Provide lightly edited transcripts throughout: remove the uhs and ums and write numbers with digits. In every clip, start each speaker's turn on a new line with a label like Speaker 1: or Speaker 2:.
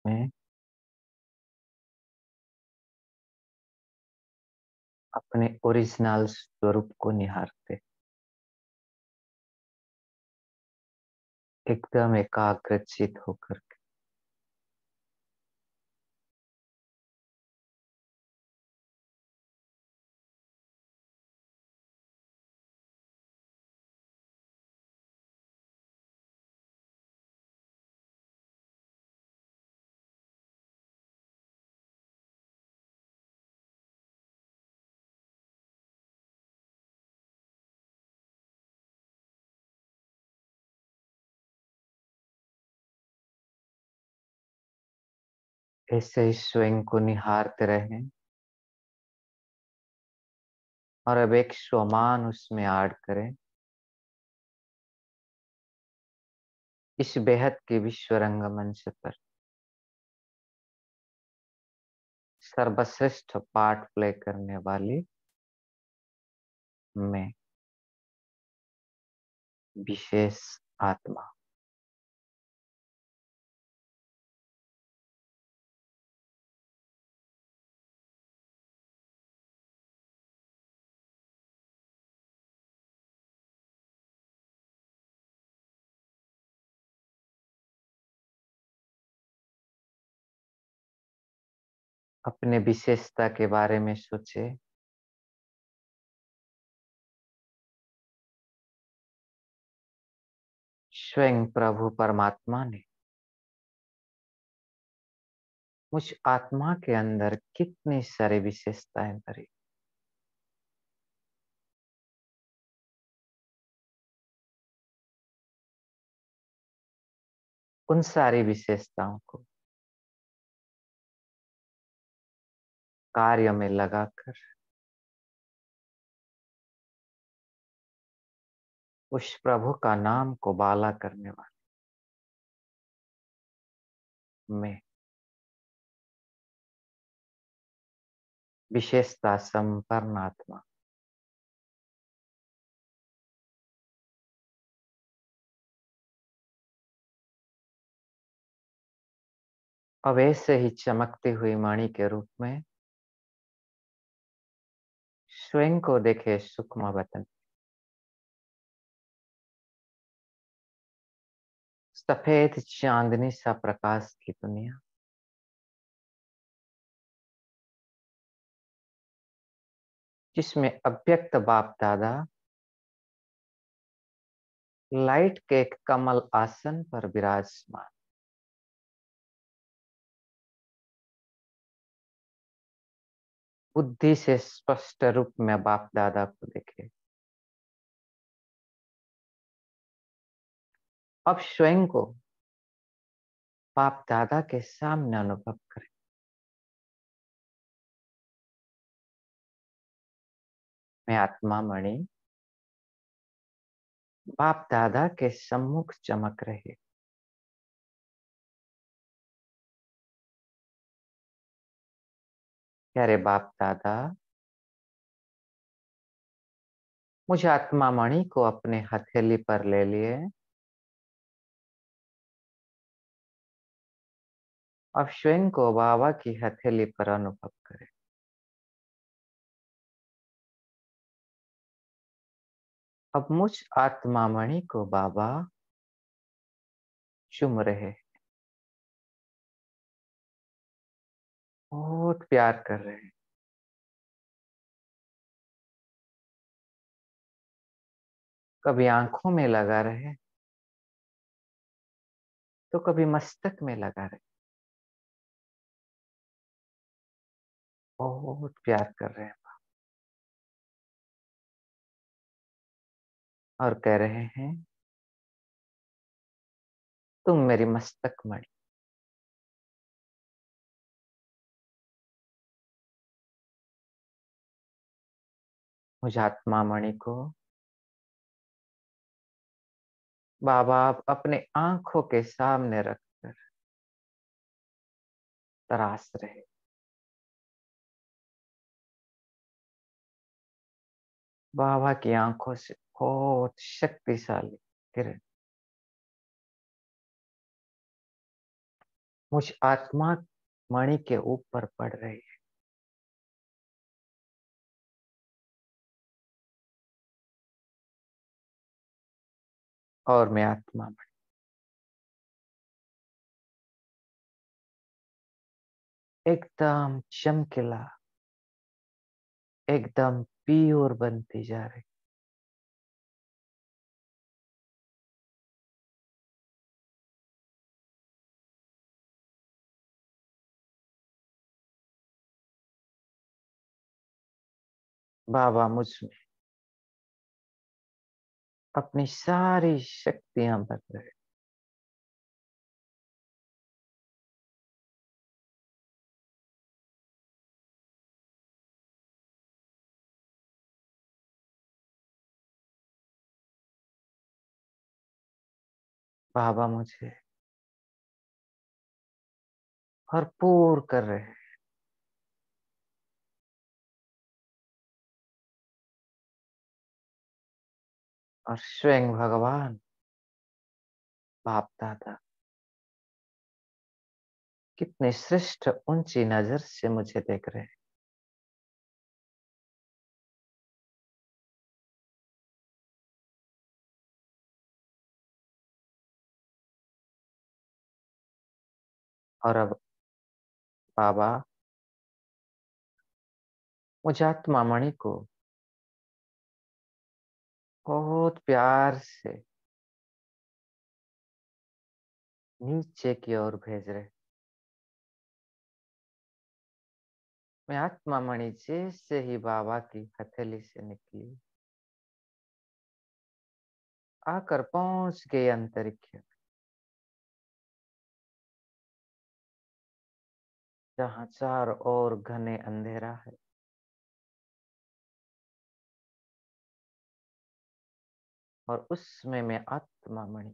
Speaker 1: में अपने ओरिजिनल स्वरूप को निहारते, एकदम एकाग्रचित होकर के ऐसे ही स्वयं को निहारते रहें और अब एक स्वमान उसमें ऐड करें। इस बेहद के विश्व रंगमंच पर सर्वश्रेष्ठ पार्ट प्ले करने वाली मैं, विशेष आत्मा, अपने विशेषता के बारे में सोचे। स्वयं प्रभु परमात्मा ने मुझ आत्मा के अंदर कितनी सारी विशेषताएं भरी। उन सारी विशेषताओं को कार्य में लगाकर उस प्रभु का नाम को बाला करने वाले मैं, विशेषता संपन्न आत्मा, अब ऐसे ही चमकती हुई मणि के रूप में स्वयं को देखे सूक्ष्म वतन, सफेद चांदनी सा प्रकाश की दुनिया, जिसमें अव्यक्त बाप दादा लाइट के एक कमल आसन पर विराजमान, बुद्धि से स्पष्ट रूप में बाप दादा को देखे। अब स्वयं को बाप दादा के सामने अनुभव करें। मैं आत्मा मणि बाप दादा के सम्मुख चमक रहे। प्यारे बाप दादा, मुझे आत्मा मणि को अपने हथेली पर ले लिए। अब स्वयं को बाबा की हथेली पर अनुभव करें। अब मुझ आत्मा मणि को बाबा चूम रहे, बहुत प्यार कर रहे हैं। कभी आंखों में लगा रहे तो कभी मस्तक में लगा रहे, बहुत प्यार कर रहे हैं और कह रहे हैं, तुम मेरी मस्तक मणि, मुझ आत्मा मणि को बाबा आप अपने आंखों के सामने रखकर तराश रहे। बाबा की आंखों से बहुत शक्तिशाली किरण मुझ आत्मा मणि के ऊपर पड़ रही है। और मैं आत्मा मणि एकदम चमकीला, एकदम प्योर बनती जा रही। बाबा मुझ में अपनी सारी शक्तियां भर रहे। बाबा मुझे भरपूर कर रहे हैं। और स्वयं भगवान बाप दादा कितने श्रेष्ठ ऊंची नजर से मुझे देख रहे हैं। और अब बाबा मुझे आत्मा मणि को बहुत प्यार से नीचे की ओर भेज रहे। मैं आत्मा मणि जैसे ही बाबा की हथेली से निकली आकर पहुंच गई अंतरिक्ष में, जहां चारों ओर घने अंधेरा है। और उसमें मैं आत्मा मणि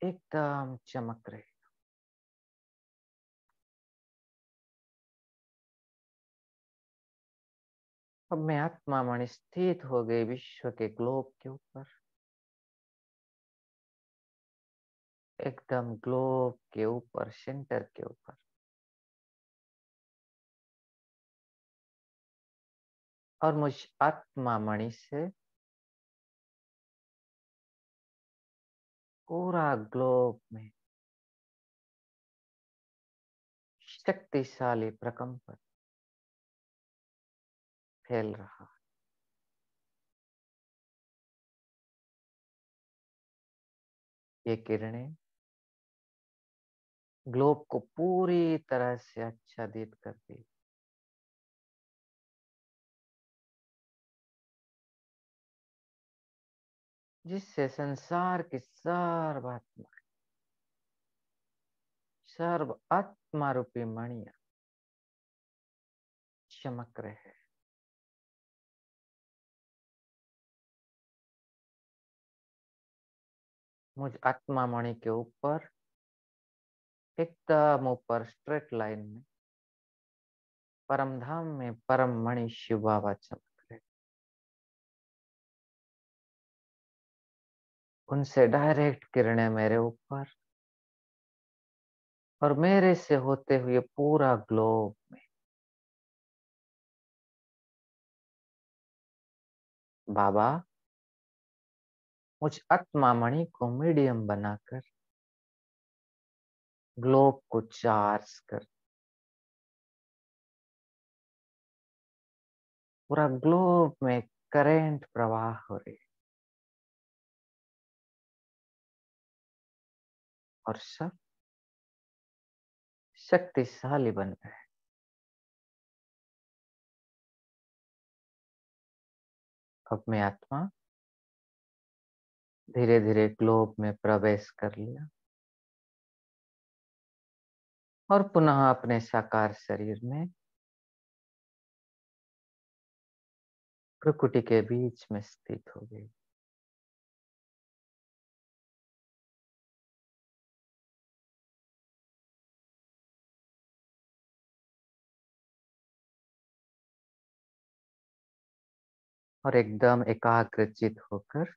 Speaker 1: एकदम चमक रही। अब मैं आत्मा मणि स्थित हो गई विश्व के ग्लोब के ऊपर, एकदम ग्लोब के ऊपर, सेंटर के ऊपर। और मुझ आत्मा मणि से पूरा ग्लोब में शक्तिशाली प्रकंपन फैल रहा। ये किरणें ग्लोब को पूरी तरह से आच्छादित करती, जिससे संसार की सर्व आत्मा, सर्व आत्मा रूपी मणियां चमक रहे हैं। मुझ आत्मा मणि के ऊपर, एकदम ऊपर स्ट्रेट लाइन में, परम धाम में परम मणि शिव बाबा चमक रहे। उनसे डायरेक्ट किरणें मेरे ऊपर और मेरे से होते हुए पूरा ग्लोब में। बाबा मुझ आत्मा मणि को मीडियम बनाकर ग्लोब को चार्ज कर, पूरा ग्लोब में करंट प्रवाह हो रही है। और सब शक्तिशाली बन गए। अब मैं आत्मा धीरे धीरे ग्लोब में प्रवेश कर लिया और पुनः अपने साकार शरीर में प्रकृति के बीच में स्थित हो गई। और एकदम एकाग्रचित होकर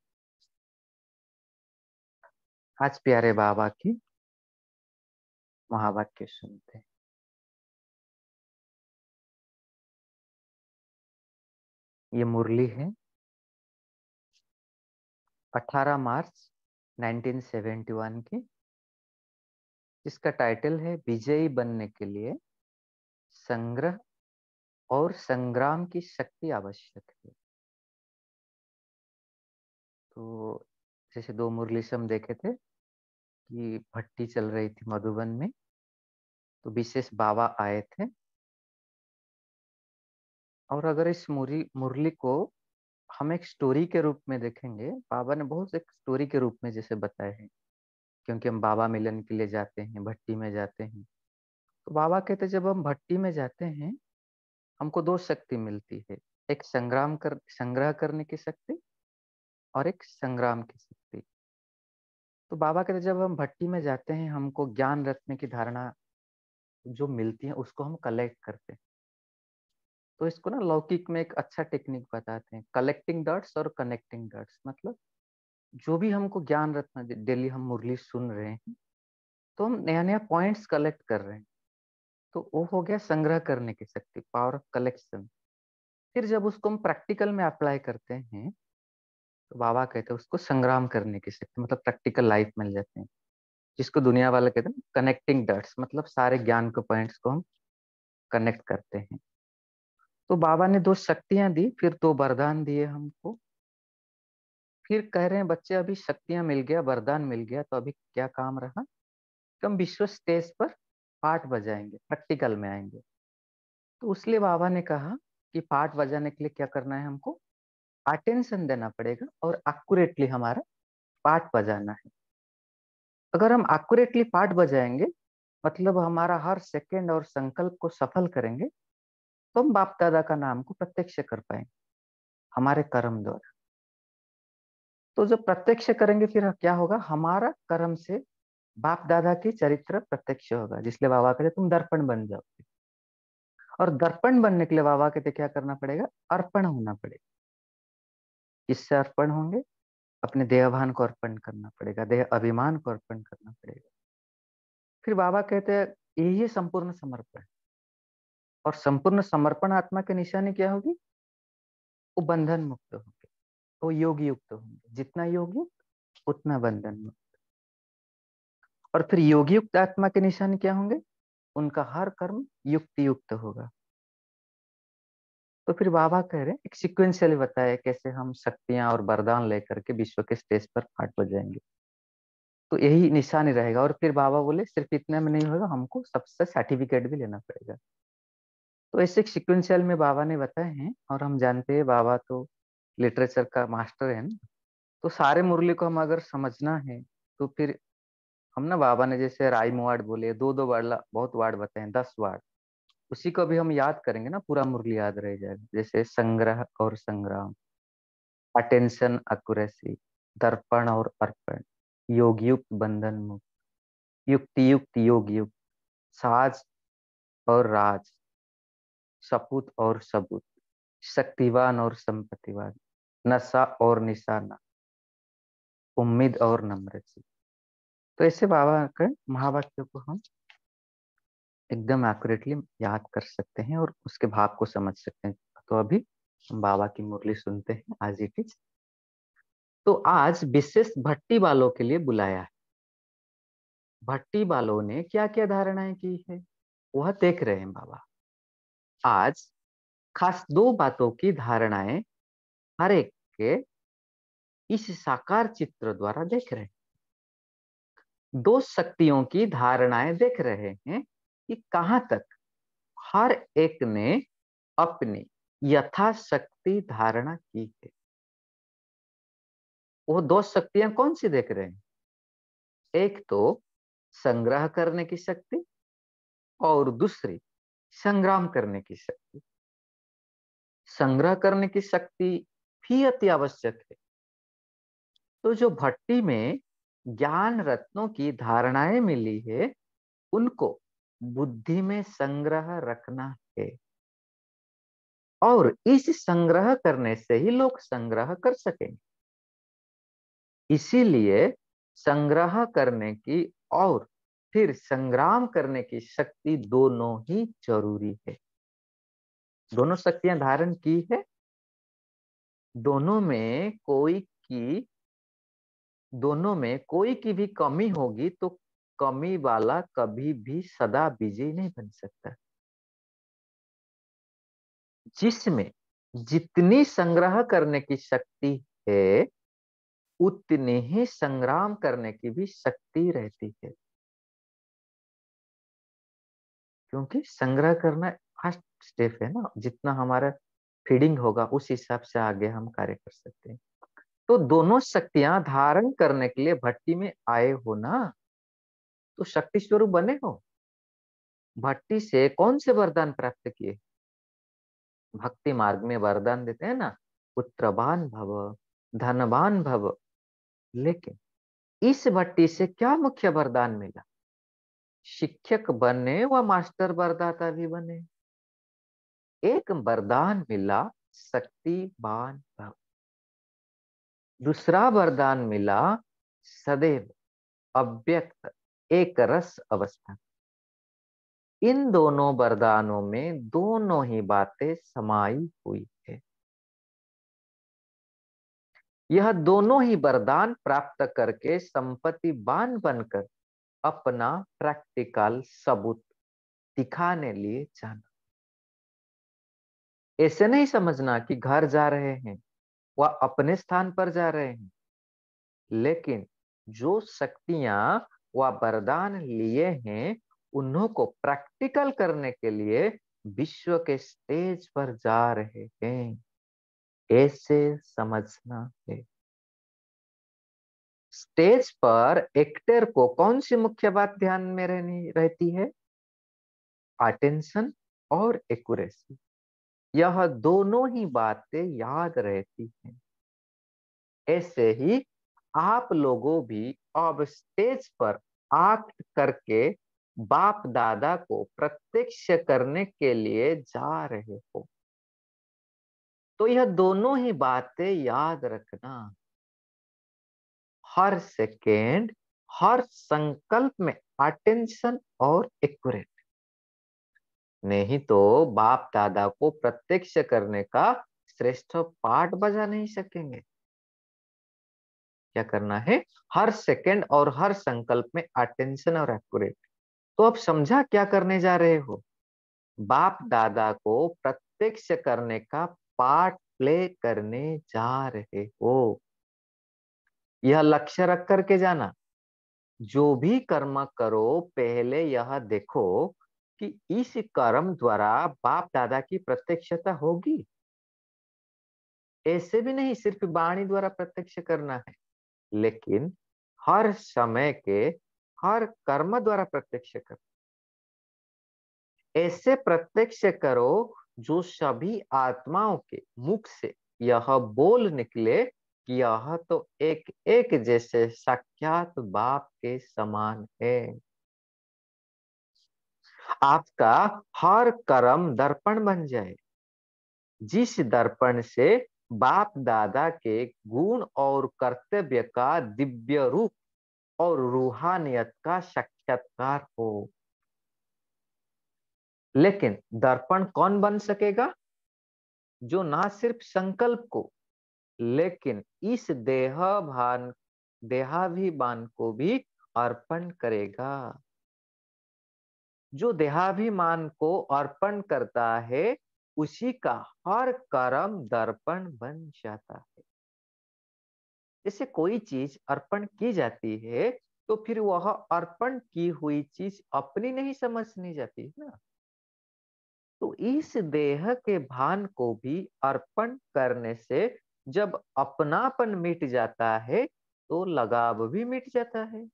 Speaker 1: आज प्यारे बाबा की महावाक्य सुनते हैं। ये मुरली है 18 मार्च 1971 की, जिसका टाइटल है विजयी बनने के लिए संग्रह और संग्राम की शक्ति आवश्यक है। तो जैसे दो मुरली से हम देखे थे कि भट्टी चल रही थी मधुबन में, तो विशेष बाबा आए थे। और अगर इस मुरली को हम एक स्टोरी के रूप में देखेंगे, बाबा ने बहुत एक स्टोरी के रूप में जैसे बताए हैं, क्योंकि हम बाबा मिलन के लिए जाते हैं, भट्टी में जाते हैं। तो बाबा कहते जब हम भट्टी में जाते हैं हमको दो शक्ति मिलती है, एक संग्रह करने की शक्ति और एक संग्राम की शक्ति। तो बाबा कहते जब हम भट्टी में जाते हैं हमको ज्ञान रत्न की धारणा जो मिलती है उसको हम कलेक्ट करते हैं। तो इसको ना लौकिक में एक अच्छा टेक्निक बताते हैं, कलेक्टिंग डॉट्स और कनेक्टिंग डॉट्स। मतलब जो भी हमको ज्ञान रत्न डेली हम मुरली सुन रहे हैं तो हम नया नया पॉइंट्स कलेक्ट कर रहे हैं, तो वो हो गया संग्रह करने की शक्ति, पावर ऑफ कलेक्शन। फिर जब उसको हम प्रैक्टिकल में अप्लाई करते हैं तो बाबा कहते हैं उसको संग्राम करने की शक्ति, मतलब प्रैक्टिकल लाइफ मिल जाते हैं, जिसको दुनिया वाले कहते हैं कनेक्टिंग डॉट्स। मतलब सारे ज्ञान के पॉइंट्स को हम कनेक्ट करते हैं। तो बाबा ने दो शक्तियां दी, फिर दो वरदान दिए हमको। फिर कह रहे हैं बच्चे अभी शक्तियां मिल गया, वरदान मिल गया, तो अभी क्या काम रहा कि हम विश्व स्टेज पर पाठ बजाएंगे, प्रैक्टिकल में आएंगे। तो उसलिए बाबा ने कहा कि पाठ बजाने के लिए क्या करना है, हमको अटेंशन देना पड़ेगा और एक्यूरेटली हमारा पाठ बजाना है। अगर हम एक्यूरेटली पाठ बजाएंगे, मतलब हमारा हर सेकंड और संकल्प को सफल करेंगे, तो हम बाप दादा का नाम को प्रत्यक्ष कर पाएंगे हमारे कर्म द्वारा। तो जब प्रत्यक्ष करेंगे फिर क्या होगा, हमारा कर्म से बाप दादा की चरित्र प्रत्यक्ष होगा, जिसलिए बाबा कहते तुम दर्पण बन जाओ। और दर्पण बनने के लिए बाबा कहते क्या करना पड़ेगा, अर्पण होना पड़ेगा। किससे अर्पण होंगे, अपने देहभान को अर्पण करना पड़ेगा, देह अभिमान को अर्पण करना पड़ेगा। फिर बाबा कहते हैं यही संपूर्ण समर्पण। और संपूर्ण समर्पण आत्मा की निशानी क्या होगी, वो बंधन मुक्त होंगे, वो योग युक्त होंगे। जितना योग युक्त उतना बंधन मुक्त। और फिर योग युक्त आत्मा के निशानी क्या होंगे, उनका हर कर्म युक्ति युक्त होगा। तो फिर बाबा कह रहे हैं एक सिक्वेंशियली बताया कैसे हम शक्तियां और वरदान लेकर के विश्व के स्टेज पर पाठ बजाएंगे। तो यही निशानी रहेगा। और फिर बाबा बोले सिर्फ इतने में नहीं होगा, हमको सबसे सर्टिफिकेट भी लेना पड़ेगा। तो ऐसे सिक्वेंशियल में बाबा ने बताए हैं। और हम जानते हैं बाबा तो लिटरेचर का मास्टर है ना, तो सारे मुरली को हम अगर समझना है तो फिर हम ना, बाबा ने जैसे राइम वर्ड बोले, दो दो वर्ड बहुत वर्ड बताए, 10 वर्ड, उसी को भी हम याद करेंगे ना, पूरा मुरली याद रह जाएगा। जैसे संग्रह और संग्राम, अटेंशन एक्यूरेसी, दर्पण और अर्पण, योग युक्त बंधन मुक्त, युक्ति युक्त योग युक्त, साज और राज, सपूत और सबूत, शक्तिवान और संपत्तिवान, नशा और निशाना, उम्मीद और नम्रता। तो ऐसे बाबा के महावाक्य को हम एकदम एक्यूरेटली याद कर सकते हैं और उसके भाव को समझ सकते हैं। तो अभी हम बाबा की मुरली सुनते हैं आज इट इज। तो आज विशेष भट्टी वालों के लिए बुलाया है। भट्टी वालों ने क्या क्या धारणाएं की है वह देख रहे हैं बाबा। आज खास दो बातों की धारणाएं हर एक के इस साकार चित्र द्वारा देख रहे हैं। दो शक्तियों की धारणाएं देख रहे हैं कि कहां तक हर एक ने अपनी यथाशक्ति धारणा की है। वो दो शक्तियां कौन सी देख रहे हैं, एक तो संग्रह करने की शक्ति और दूसरी संग्राम करने की शक्ति। संग्रह करने की शक्ति भी अति आवश्यक है। तो जो भट्टी में ज्ञान रत्नों की धारणाएं मिली है उनको बुद्धि में संग्रह रखना है। और इस संग्रह करने से ही लोग संग्रह कर सकेंगे। इसीलिए संग्रह करने की और फिर संग्राम करने की शक्ति दोनों ही जरूरी है। दोनों शक्तियां धारण की है, दोनों में कोई की दोनों में कोई की भी कमी होगी तो कमी वाला कभी भी सदा विजयी नहीं बन सकता। जिसमें जितनी संग्रह करने की शक्ति है, उतनी ही संग्राम करने की भी शक्ति रहती है। क्योंकि संग्रह करना फर्स्ट स्टेप है ना, जितना हमारा फीडिंग होगा उस हिसाब से आगे हम कार्य कर सकते हैं। तो दोनों शक्तियां धारण करने के लिए भट्टी में आए हो ना, तो शक्ति स्वरूप बने हो। भट्टी से कौन से वरदान प्राप्त किए? भक्ति मार्ग में वरदान देते हैं ना, पुत्रवान भव, धनवान भव। लेकिन इस भट्टी से क्या मुख्य वरदान मिला? शिक्षक बने व मास्टर वरदाता भी बने। एक वरदान मिला शक्तिवान भव, दूसरा वरदान मिला सदैव अव्यक्त एक रस अवस्था। इन दोनों वरदानों में दोनों ही बातें समाई हुई है। यह दोनों ही वरदान प्राप्त करके संपत्तिवान बनकर अपना प्रैक्टिकल सबूत दिखाने लिए जाना। ऐसे नहीं समझना कि घर जा रहे हैं वह अपने स्थान पर जा रहे हैं, लेकिन जो शक्तियां व वरदान लिए हैं उन्हों को प्रैक्टिकल करने के लिए विश्व के स्टेज पर जा रहे हैं, ऐसे समझना है। स्टेज पर एक्टर को कौन सी मुख्य बात ध्यान में रहती है? अटेंशन और एक्यूरेसी। यह दोनों ही बातें याद रहती हैं। ऐसे ही आप लोगों भी अब स्टेज पर एक्ट करके बाप दादा को प्रत्यक्ष करने के लिए जा रहे हो। तो यह दोनों ही बातें याद रखना। हर सेकेंड, हर संकल्प में अटेंशन और एक्यूरेट। नहीं तो बाप दादा को प्रत्यक्ष करने का श्रेष्ठ पाठ बजा नहीं सकेंगे। क्या करना है? हर सेकंड और हर संकल्प में अटेंशन और एक्यूरेट। तो अब समझा क्या करने जा रहे हो? बाप दादा को प्रत्यक्ष करने का पार्ट प्ले करने जा रहे हो। यह लक्ष्य रख करके जाना। जो भी कर्म करो पहले यह देखो कि इस कर्म द्वारा बाप दादा की प्रत्यक्षता होगी। ऐसे भी नहीं सिर्फ वाणी द्वारा प्रत्यक्ष करना है, लेकिन हर समय के हर कर्म द्वारा प्रत्यक्ष करो। ऐसे प्रत्यक्ष करो जो सभी आत्माओं के मुख से यह बोल निकले कि यह तो एक एक जैसे साक्षात बाप के समान है। आपका हर कर्म दर्पण बन जाए, जिस दर्पण से बाप दादा के गुण और कर्तव्य का दिव्य रूप और रूहानियत का साक्षात्कार हो। लेकिन दर्पण कौन बन सकेगा? जो ना सिर्फ संकल्प को, लेकिन इस देहाभिमान को भी अर्पण करेगा। जो देहाभिमान को अर्पण करता है उसी का हर कर्म दर्पण बन जाता है। जैसे कोई चीज अर्पण की जाती है तो फिर वह अर्पण की हुई चीज अपनी नहीं समझनी जाती ना। तो इस देह के भान को भी अर्पण करने से जब अपनापन मिट जाता है तो लगाव भी मिट जाता है।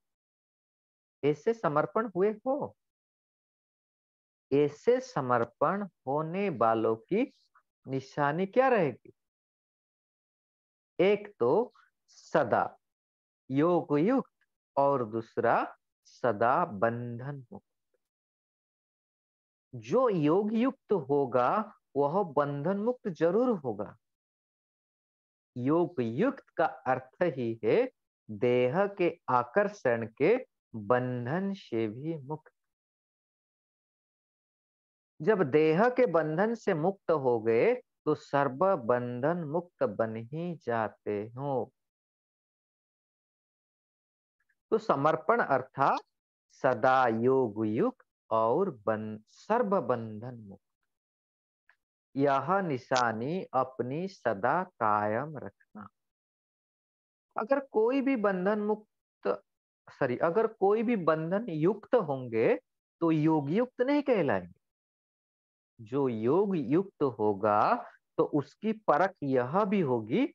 Speaker 1: ऐसे समर्पण हुए हो। ऐसे समर्पण होने वालों की निशानी क्या रहेगी? एक तो सदा योग युक्त और दूसरा सदा बंधन मुक्त। जो योग युक्त होगा वह बंधन मुक्त जरूर होगा। योग युक्त का अर्थ ही है देह के आकर्षण के बंधन से भी मुक्त। जब देह के बंधन से मुक्त हो गए तो सर्व बंधन मुक्त बन ही जाते हो। तो समर्पण अर्थात सदा योग युक्त और सर्व बंधन मुक्त, यह निशानी अपनी सदा कायम रखना। अगर कोई भी बंधन मुक्त अगर कोई भी बंधन युक्त होंगे तो योग युक्त नहीं कहलाएंगे। जो योग युक्त होगा तो उसकी परख यह भी होगी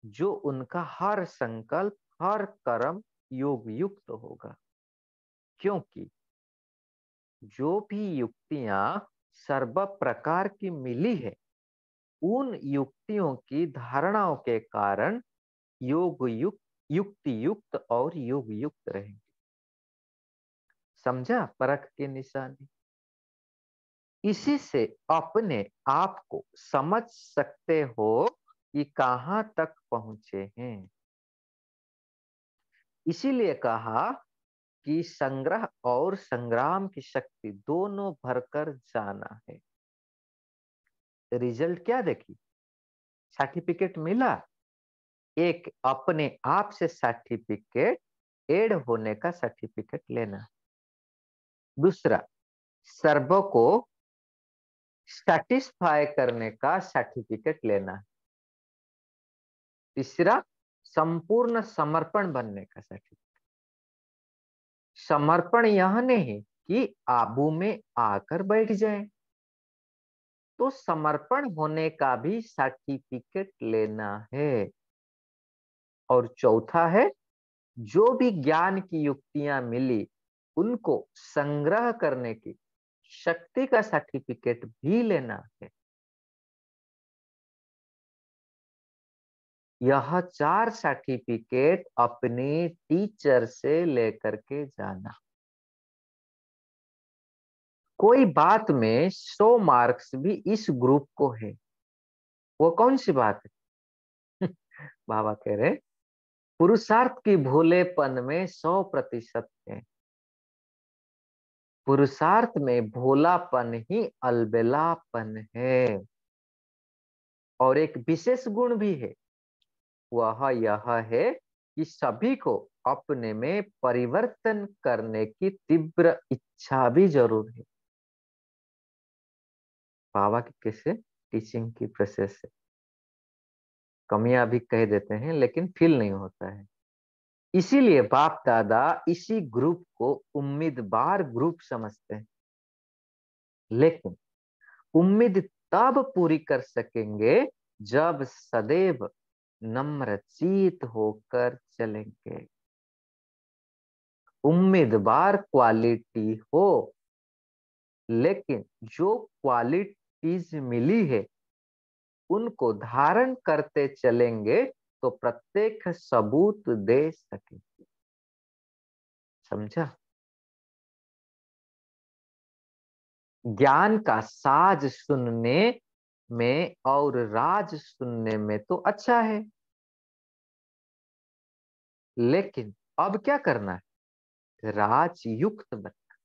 Speaker 1: जो उनका हर संकल्प हर कर्म योग युक्त होगा। क्योंकि जो भी युक्तियां सर्व प्रकार की मिली है उन युक्तियों की धारणाओं के कारण योग युक्त युक्ति युक्त और योग युक्त रहेंगे। समझा परख की निशानी। इसी से अपने आप को समझ सकते हो कि कहां तक पहुंचे हैं। इसीलिए कहा कि संग्रह और संग्राम की शक्ति दोनों भरकर जाना है। रिजल्ट क्या देखी, सर्टिफिकेट मिला। एक अपने आप से सर्टिफिकेट एड होने का सर्टिफिकेट लेना। दूसरा सर्व को सेटिस्फाई करने का सर्टिफिकेट लेना। तीसरा संपूर्ण समर्पण बनने का सर्टिफिकेट। समर्पण यह नहीं कि आबू में आकर बैठ जाएं, तो समर्पण होने का भी सर्टिफिकेट लेना है। और चौथा है जो भी ज्ञान की युक्तियां मिली उनको संग्रह करने की शक्ति का सर्टिफिकेट भी लेना है। यह 4 सर्टिफिकेट अपने टीचर से लेकर के जाना। कोई बात में 100 मार्क्स भी इस ग्रुप को है, वो कौन सी बात है? बाबा कह रहे पुरुषार्थ की भोलेपन में 100% है। पुरुषार्थ में भोलापन ही अलबेलापन है। और एक विशेष गुण भी है, वह यह है कि सभी को अपने में परिवर्तन करने की तीव्र इच्छा भी जरूर है। बाबा की कैसे टीचिंग की प्रोसेस है, कमियां भी कह देते हैं लेकिन फील नहीं होता है। इसीलिए बाप दादा इसी ग्रुप को उम्मीदवार ग्रुप समझते हैं। लेकिन उम्मीद तब पूरी कर सकेंगे जब सदैव नम्रचित होकर चलेंगे। उम्मीदवार क्वालिटी हो, लेकिन जो क्वालिटीज मिली है उनको धारण करते चलेंगे तो प्रत्येक सबूत दे सकेंगे। समझा? ज्ञान का साज सुनने में और राज सुनने में तो अच्छा है, लेकिन अब क्या करना है, राज युक्त बनना।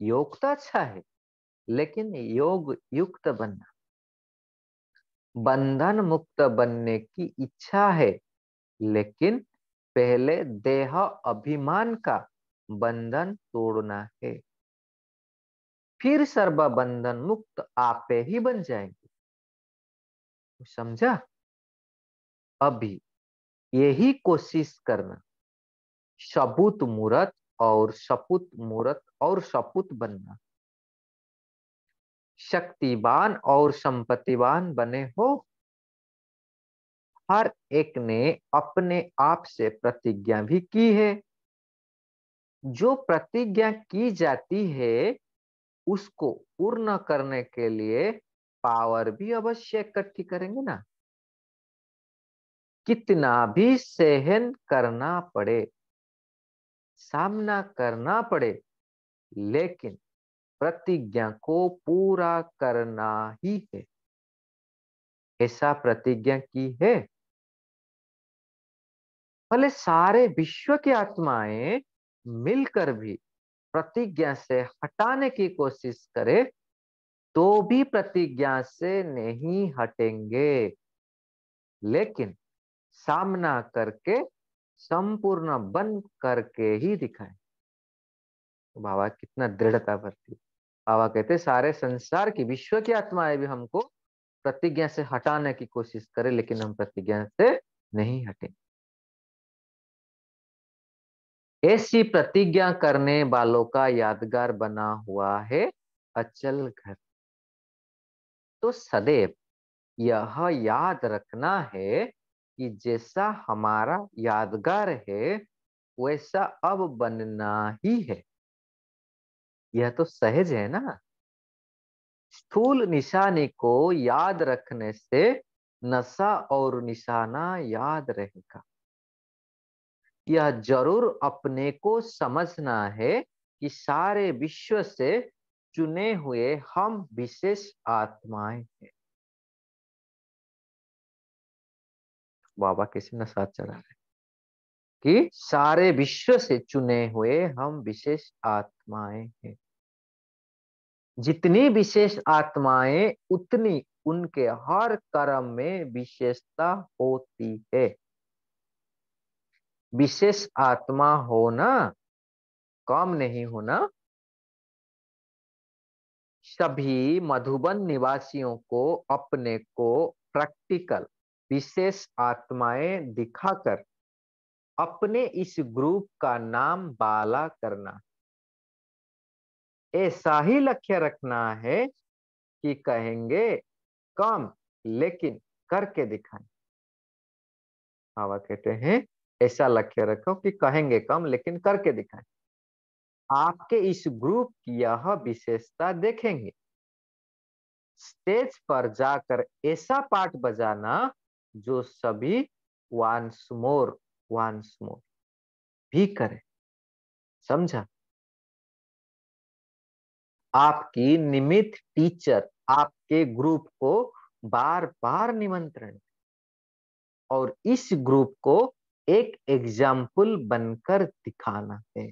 Speaker 1: योग तो अच्छा है लेकिन योग युक्त बनना। बंधन मुक्त बनने की इच्छा है लेकिन पहले देह अभिमान का बंधन तोड़ना है, फिर सर्व बंधन मुक्त आपे ही बन जाएंगे। समझा? अभी यही कोशिश करना, सबूत मूरत और सपूत मूरत और सपूत बनना। शक्तिवान और संपत्तिवान बने हो। हर एक ने अपने आप से प्रतिज्ञा भी की है। जो प्रतिज्ञा की जाती है उसको पूर्ण करने के लिए पावर भी अवश्य इकट्ठी करेंगे ना। कितना भी सहन करना पड़े, सामना करना पड़े, लेकिन प्रतिज्ञा को पूरा करना ही है। ऐसा प्रतिज्ञा की है। भले सारे विश्व की आत्माएं मिलकर भी प्रतिज्ञा से हटाने की कोशिश करे तो भी प्रतिज्ञा से नहीं हटेंगे, लेकिन सामना करके संपूर्ण बंद करके ही दिखाएं। तो बाबा कितना दृढ़ता भरती। बाबा कहते सारे संसार की विश्व की आत्माएं भी हमको प्रतिज्ञा से हटाने की कोशिश करे, लेकिन हम प्रतिज्ञा से नहीं हटे। ऐसी प्रतिज्ञा करने वालों का यादगार बना हुआ है अचल घर। तो सदैव यह याद रखना है कि जैसा हमारा यादगार है वैसा अब बनना ही है। यह तो सहज है ना। स्थूल निशानी को याद रखने से नशा और निशाना याद रहेगा। यह जरूर अपने को समझना है कि सारे विश्व से चुने हुए हम विशेष आत्माएं हैं। बाबा किसी नशा चढ़ा रहे कि सारे विश्व से चुने हुए हम विशेष आत्माएं हैं। जितनी विशेष आत्माएं उतनी उनके हर कर्म में विशेषता होती है। विशेष आत्मा होना कम नहीं होना। सभी मधुबन निवासियों को अपने को प्रैक्टिकल विशेष आत्माएं दिखाकर अपने इस ग्रुप का नाम बाला करना। ऐसा ही लक्ष्य रखना है कि कहेंगे कम लेकिन करके दिखाएं। बाबा कहते हैं ऐसा लक्ष्य रखो कि कहेंगे कम लेकिन करके दिखाएं। आपके इस ग्रुप की यह विशेषता देखेंगे। स्टेज पर जाकर ऐसा पाठ बजाना जो सभी वंस मोर भी करे। समझा। आपकी निमित्त टीचर आपके ग्रुप को बार बार निमंत्रण और इस ग्रुप को एक एग्जाम्पल बनकर दिखाना है।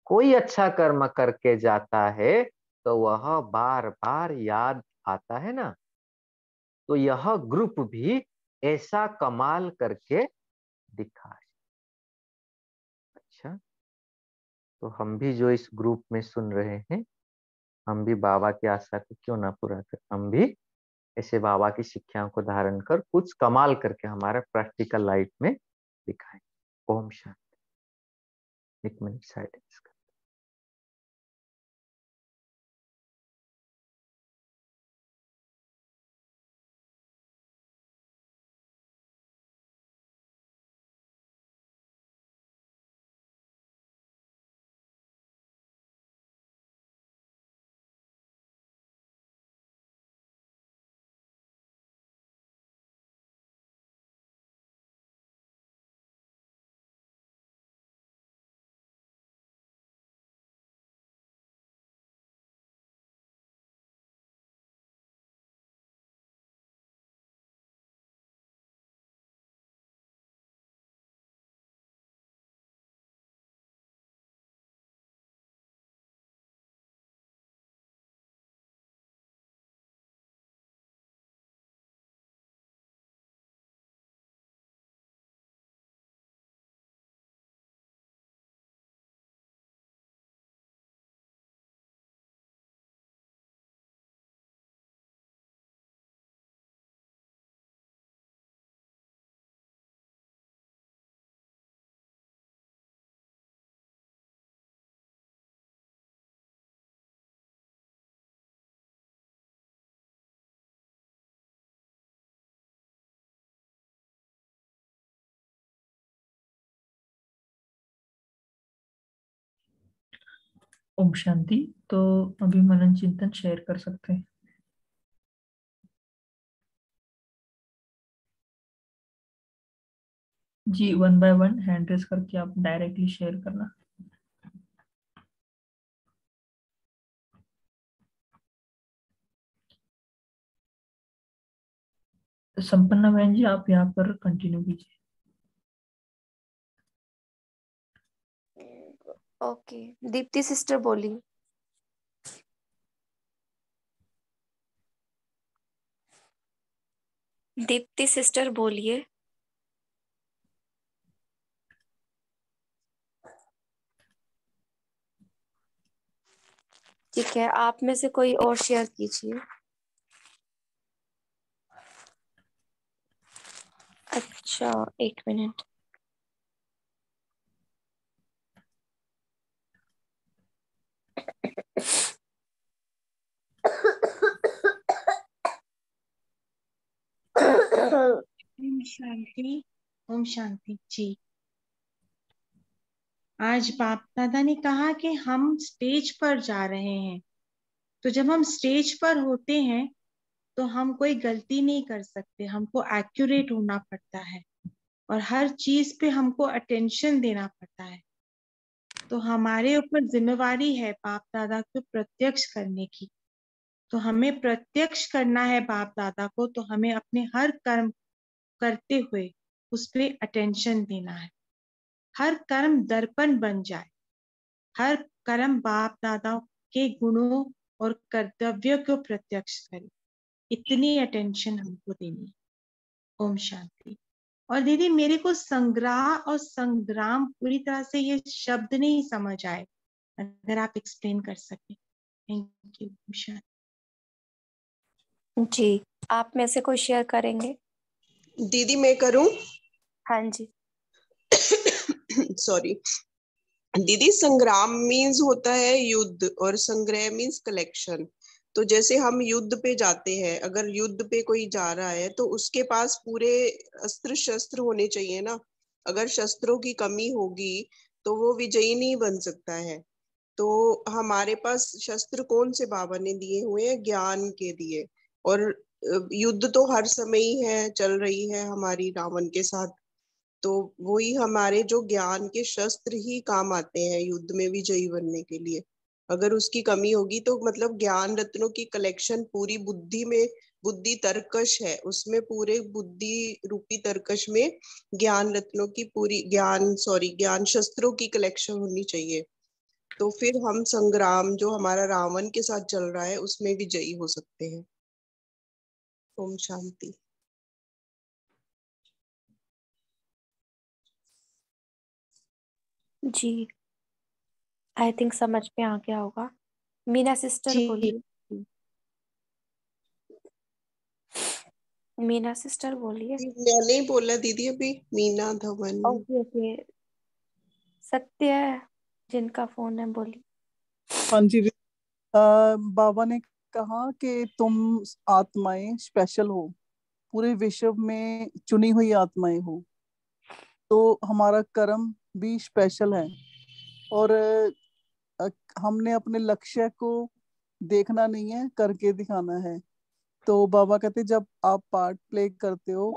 Speaker 1: कोई अच्छा कर्म करके जाता है तो वह बार बार याद आता है ना। तो यह ग्रुप भी ऐसा कमाल करके दिखाए। अच्छा, तो हम भी जो इस ग्रुप में सुन रहे हैं, हम भी बाबा की आशा को क्यों ना पूरा कर, हम भी ऐसे बाबा की शिक्षाओं को धारण कर कुछ कमाल करके हमारा प्रैक्टिकल लाइफ में दिखाएं। ओम शांति। एक मिनट साइलेंस कर।
Speaker 2: ओम शांति। तो अभी मनन चिंतन शेयर कर सकते हैं। जी, 1 बाय 1 हैंड रेस करके आप डायरेक्टली शेयर करना। तो संपन्ना बहन जी, आप यहाँ पर कंटिन्यू कीजिए।
Speaker 3: ओके, दीप्ति सिस्टर बोलिए। दीप्ति सिस्टर बोलिए। ठीक है, आप में से कोई और शेयर कीजिए। अच्छा, एक मिनट।
Speaker 4: ओम शांति। ओम शांति जी। आज बाप दादा ने कहा कि हम स्टेज पर जा रहे हैं, तो जब हम स्टेज पर होते हैं तो हम कोई गलती नहीं कर सकते, हमको एक्यूरेट होना पड़ता है और हर चीज पे हमको अटेंशन देना पड़ता है। तो हमारे ऊपर जिम्मेवारी है बाप दादा को प्रत्यक्ष करने की। तो हमें प्रत्यक्ष करना है बाप दादा को, तो हमें अपने हर कर्म करते हुए उस पे अटेंशन देना है। हर कर्म दर्पण बन जाए, हर कर्म बाप दादा के गुणों और कर्तव्य को प्रत्यक्ष करे, इतनी अटेंशन हमको देनी है। ओम शांति। और दीदी मेरे को संग्रह और संग्राम पूरी तरह से ये शब्द नहीं समझ आए, अगर आप एक्सप्लेन कर सके। Thank you. ओम शांति।
Speaker 3: जी, आप में से कोई शेयर करेंगे?
Speaker 5: दीदी मैं करूं?
Speaker 3: हाँ जी।
Speaker 5: सॉरी दीदी, संग्राम मीन्स होता है युद्ध और संग्रह मीन्स कलेक्शन। तो जैसे हम युद्ध पे जाते हैं, अगर युद्ध पे कोई जा रहा है तो उसके पास पूरे अस्त्र शस्त्र होने चाहिए ना। अगर शस्त्रों की कमी होगी तो वो विजयी नहीं बन सकता है। तो हमारे पास शस्त्र कौन से बाबा ने दिए हुए हैं? ज्ञान के दिए। और युद्ध तो हर समय ही है, चल रही है हमारी रावण के साथ। तो वही हमारे जो ज्ञान के शस्त्र ही काम आते हैं युद्ध में विजयी बनने के लिए। अगर उसकी कमी होगी तो मतलब ज्ञान रत्नों की कलेक्शन पूरी बुद्धि में, बुद्धि तर्कश है उसमें, पूरे बुद्धि रूपी तर्कश में ज्ञान रत्नों की पूरी ज्ञान शस्त्रों की कलेक्शन होनी चाहिए। तो फिर हम संग्राम जो हमारा रावण के साथ चल रहा है उसमें विजयी हो सकते हैं। ओम शांति।
Speaker 3: जी, आई थिंक समझ में आ गया होगा। मीना सिस्टर
Speaker 4: जी
Speaker 3: बोलिए। मीना सिस्टर बोलिए।
Speaker 5: मैंने ही बोला दीदी अभी, मीना धवन।
Speaker 3: ओके ओके, सत्य जिनका फोन है बोलिए।
Speaker 6: हाँ जी। बाबा ने कहा कि तुम आत्माएं स्पेशल हो, पूरे विश्व में चुनी हुई आत्माएं हो, तो हमारा कर्म भी स्पेशल है। और हमने अपने लक्ष्य को देखना नहीं है, करके दिखाना है। तो बाबा कहते जब आप पार्ट प्ले करते हो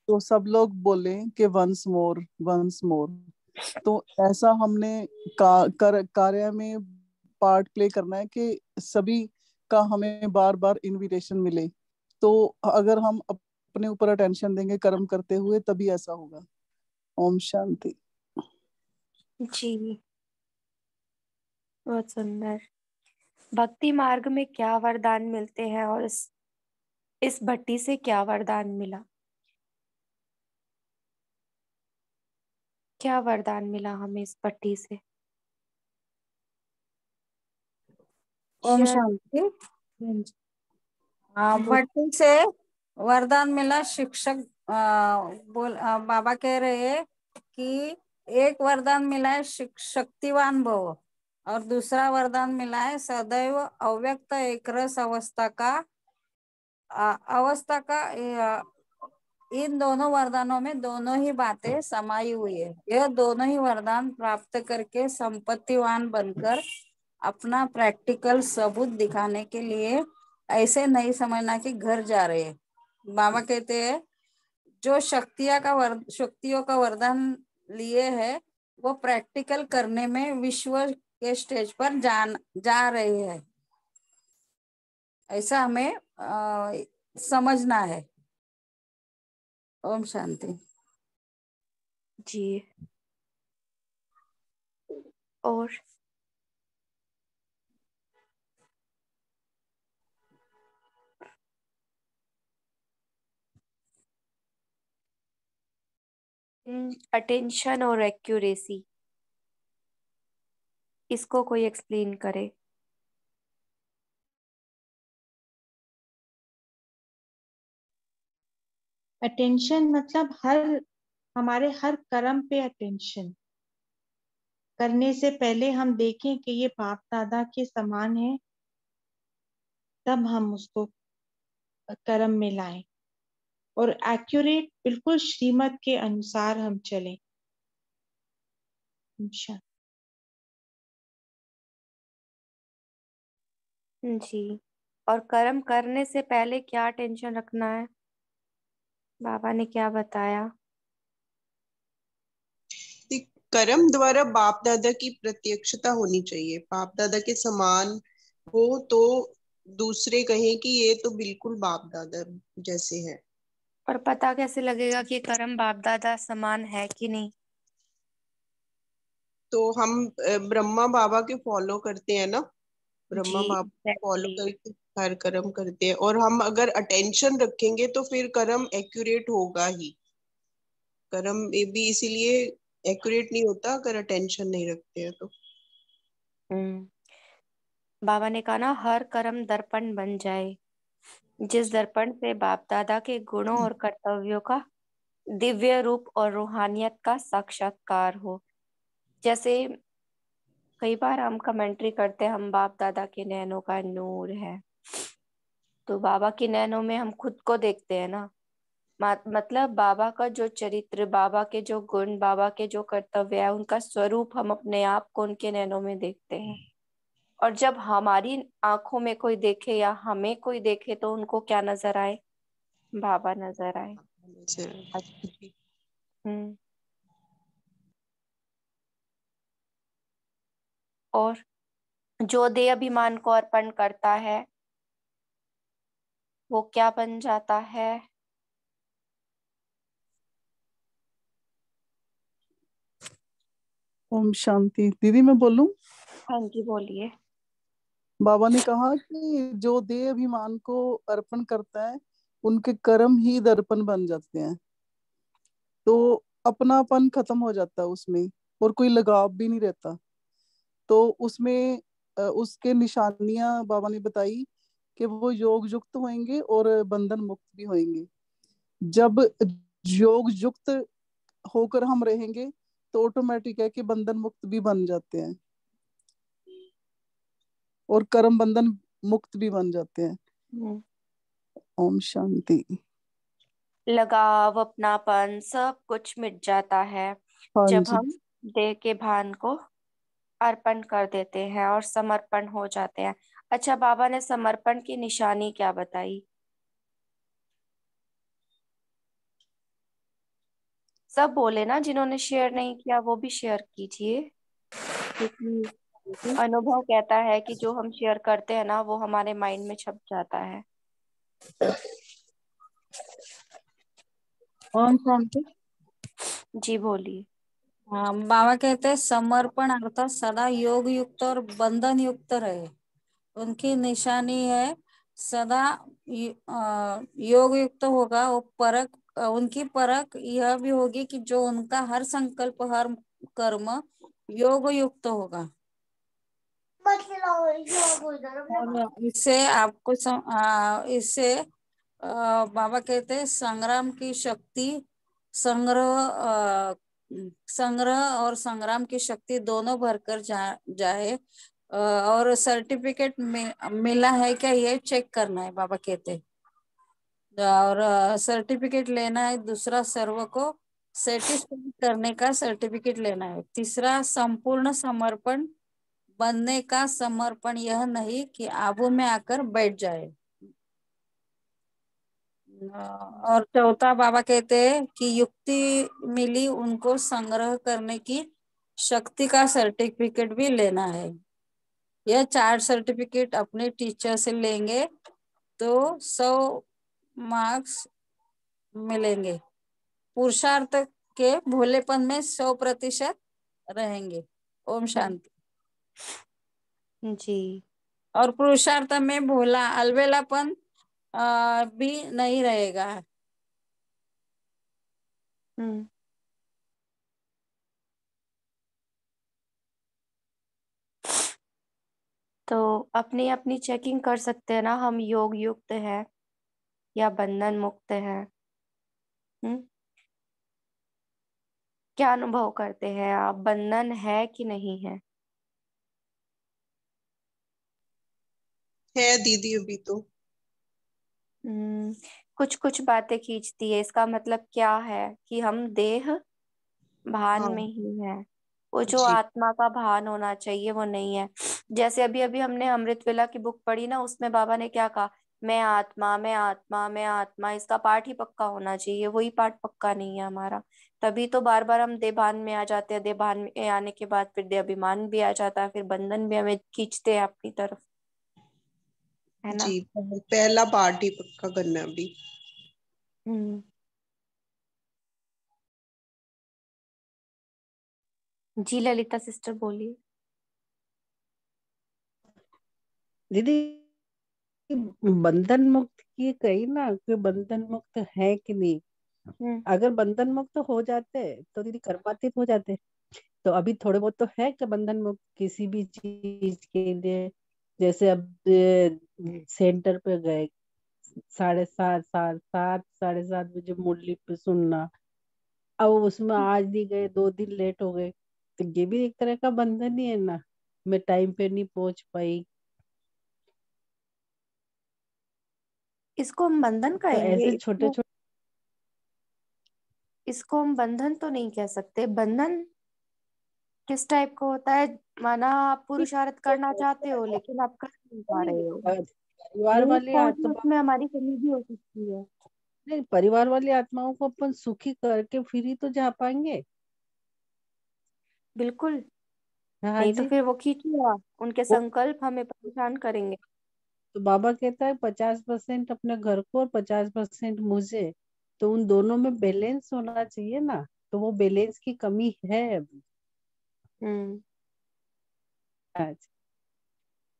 Speaker 6: तो सब लोग बोले कि वंस मोर वंस मोर। तो ऐसा हमने कार्य में पार्ट प्ले करना है कि सभी का हमें बार बार इनविटेशन मिले। तो अगर हम अपने ऊपर अटेंशन देंगे कर्म करते हुए तभी ऐसा होगा। ओम शांति।
Speaker 3: जी, बहुत सुंदर। भक्ति मार्ग में क्या वरदान मिलते हैं और इस भट्टी से क्या वरदान मिला? क्या वरदान मिला हमें इस भट्टी से?
Speaker 7: ओम
Speaker 3: शेयर।
Speaker 7: शांति।
Speaker 3: बोल।
Speaker 7: भट्टी से वरदान मिला। शिक्षक बाबा कह रहे हैं कि एक वरदान मिला है शक्तिवान भव, और दूसरा वरदान मिला है सदैव अव्यक्त एकरस अवस्था का। इन दोनों वरदानों में दोनों ही बातें समाई हुई है। यह दोनों ही वरदान प्राप्त करके संपत्तिवान बनकर अपना प्रैक्टिकल सबूत दिखाने के लिए ऐसे नहीं समझना कि घर जा रहे हैं। बाबा कहते हैं जो शक्तियों का वरदान लिए है वो प्रैक्टिकल करने में विश्व के स्टेज पर जा रहे हैं, ऐसा हमें समझना है। ओम शांति।
Speaker 3: जी, और अटेंशन और एक्यूरेसी, इसको कोई एक्सप्लेन करे।
Speaker 4: अटेंशन मतलब हमारे हर कर्म पे अटेंशन करने से पहले हम देखें कि ये बाप दादा के समान है, तब हम उसको कर्म में लाएं और एक्यूरेट बिल्कुल श्रीमत के अनुसार हम चलें। अच्छा
Speaker 3: जी, और कर्म करने से पहले क्या टेंशन रखना है, बाबा ने क्या बताया?
Speaker 5: कर्म द्वारा बाप दादा की प्रत्यक्षता होनी चाहिए, बाप दादा के समान हो तो दूसरे कहें कि ये तो बिल्कुल बाप दादा जैसे है।
Speaker 3: और पता कैसे लगेगा कि कर्म बाप दादा समान है कि नहीं?
Speaker 5: तो हम ब्रह्मा बाबा के फॉलो करते हैं ना, ब्रह्मा
Speaker 3: जी
Speaker 5: बाबा फॉलो
Speaker 3: एग्जैक्टली।
Speaker 5: करके हर कर्म करते हैं, और हम अगर अटेंशन रखेंगे तो फिर कर्म एक्यूरेट होगा ही। कर्म ये भी इसीलिए एक्यूरेट नहीं होता अगर अटेंशन नहीं रखते हैं तो।
Speaker 3: बाबा ने कहा ना, हर कर्म दर्पण बन जाए, जिस दर्पण से बाप दादा के गुणों और कर्तव्यों का दिव्य रूप और रूहानियत का साक्षात्कार हो। जैसे कई बार हम कमेंट्री करते हैं, हम बाप दादा के नैनों का नूर है, तो बाबा की नैनों में हम खुद को देखते हैं ना। मतलब बाबा का जो चरित्र, बाबा के जो गुण, बाबा के जो कर्तव्य है, उनका स्वरूप हम अपने आप को उनके नैनों में देखते हैं। और जब हमारी आंखों में कोई देखे या हमें कोई देखे तो उनको क्या नजर आए? बाबा नजर आए। हम्म। और जो देह अभिमान को अर्पण करता है वो क्या बन जाता है?
Speaker 6: ओम शांति। दीदी मैं बोलूं?
Speaker 3: हाँ जी बोलिए।
Speaker 6: बाबा ने कहा कि जो देह अभिमान को अर्पण करता है उनके कर्म ही दर्पण बन जाते हैं, तो अपनापन खत्म हो जाता है उसमें और कोई लगाव भी नहीं रहता। तो उसमें उसके निशानियां बाबा ने बताई कि वो योग युक्त होंगे और बंधन मुक्त भी होंगे। जब योग युक्त होकर हम रहेंगे तो ऑटोमेटिक है कि बंधन मुक्त भी बन जाते हैं और कर्म बंधन मुक्त भी बन जाते हैं।
Speaker 3: हम्म।
Speaker 6: ओम शांति।
Speaker 3: लगाव, अपनापन सब कुछ मिट जाता है
Speaker 6: हाँ
Speaker 3: जब
Speaker 6: जी।
Speaker 3: हम देह के भान को अर्पण कर देते हैं और समर्पण हो जाते हैं। अच्छा, बाबा ने समर्पण की निशानी क्या बताई? सब बोले ना, जिन्होंने शेयर नहीं किया वो भी शेयर कीजिए, क्योंकि अनुभव कहता है कि जो हम शेयर करते हैं ना वो हमारे माइंड में छप जाता है।
Speaker 7: ओम शांति।
Speaker 3: जी बोलिए।
Speaker 7: हाँ, बाबा कहते हैं समर्पण अर्थात सदा योग युक्त और बंधन युक्त रहे। उनकी निशानी है सदा योग युक्त होगा। वो परख, उनकी परख यह भी होगी कि जो उनका हर संकल्प, हर कर्म योग युक्त होगा। और इससे आपको बाबा कहते हैं संग्राम की शक्ति, संग्रह और संग्राम की शक्ति दोनों भरकर जाए। और सर्टिफिकेट मिला है क्या, ये चेक करना है बाबा कहते हैं। और सर्टिफिकेट लेना है। दूसरा सर्व को सेटिस्फाई करने का सर्टिफिकेट लेना है। तीसरा संपूर्ण समर्पण बनने का समर्पण, यह नहीं कि आबू में आकर बैठ जाए। और चौथा बाबा कहते हैं कि युक्ति मिली उनको संग्रह करने की शक्ति का सर्टिफिकेट भी लेना है। यह 4 सर्टिफिकेट अपने टीचर से लेंगे तो 100 मार्क्स मिलेंगे। पुरुषार्थ के भोलेपन में 100% रहेंगे। ओम शांति।
Speaker 3: जी।
Speaker 7: और पुरुषार्थ में भोला अलबेलापन भी नहीं रहेगा।
Speaker 3: हम्म। तो अपनी अपनी चेकिंग कर सकते हैं ना, हम योग युक्त है या बंधन मुक्त है। हम्म। क्या अनुभव करते हैं आप, बंधन है कि नहीं है?
Speaker 5: है दीदी अभी तो।
Speaker 3: हम्म। कुछ कुछ बातें खींचती है, इसका मतलब क्या है कि हम देह भान
Speaker 5: हाँ
Speaker 3: में ही है। वो जो
Speaker 5: जी
Speaker 3: आत्मा का भान होना चाहिए वो नहीं है। जैसे अभी अभी हमने अमृत वेला की बुक पढ़ी ना, उसमें बाबा ने क्या कहा, मैं आत्मा मैं आत्मा मैं आत्मा, इसका पाठ ही पक्का होना चाहिए। वही पाठ पक्का नहीं है हमारा, तभी तो बार बार हम देभान में आ जाते हैं। देभान में आने के बाद फिर देहाभिमान भी आ जाता है, फिर बंधन भी हमें खींचते हैं अपनी तरफ, है ना।
Speaker 5: जी, पहला पार्ट ही पक्का करना है अभी।
Speaker 3: हम्म। जी ललिता सिस्टर बोलिए।
Speaker 8: दीदी बंधन मुक्त की कही ना कि बंधन मुक्त है कि नहीं।
Speaker 3: हम्म।
Speaker 8: अगर बंधन मुक्त हो जाते तो दीदी कर्मातीत हो जाते। तो अभी थोड़े बहुत तो है कि बंधन मुक्त किसी भी चीज के लिए। जैसे अब सेंटर पे गए 7:30 7:30 बजे मुरली पे सुनना, अब उसमें आज नहीं गए 2 दिन लेट हो गए, तो ये भी एक तरह का बंधन ही है ना। मैं टाइम पे नहीं पहुंच पाई।
Speaker 3: इसको हम बंधन
Speaker 8: तो
Speaker 3: कहेंगे?
Speaker 8: ऐसे छोटे
Speaker 3: इसको
Speaker 8: छोटे
Speaker 3: इसको हम बंधन तो नहीं कह सकते। बंधन किस टाइप का होता है? माना आप पुरुषार्थ करना चाहते हो लेकिन आप कर नहीं पा रहे हो,
Speaker 8: परिवार
Speaker 3: यही
Speaker 8: वाली
Speaker 3: सोच
Speaker 8: आत्मा
Speaker 3: उसमें हमारी कमी भी हो सकती है।
Speaker 8: नहीं, परिवार वाली आत्माओं को अपन सुखी करके फिर ही तो जा पाएंगे।
Speaker 3: बिल्कुल।
Speaker 8: हाँ
Speaker 3: नहीं तो
Speaker 8: जी।
Speaker 3: फिर वो खींचेगा, उनके
Speaker 8: वो
Speaker 3: संकल्प हमें परेशान करेंगे।
Speaker 8: तो बाबा कहता है 50% अपने घर को और 50% मुझे। तो उन दोनों में बैलेंस होना चाहिए ना। तो वो बैलेंस की कमी है अभी।
Speaker 3: हम्म।
Speaker 8: आज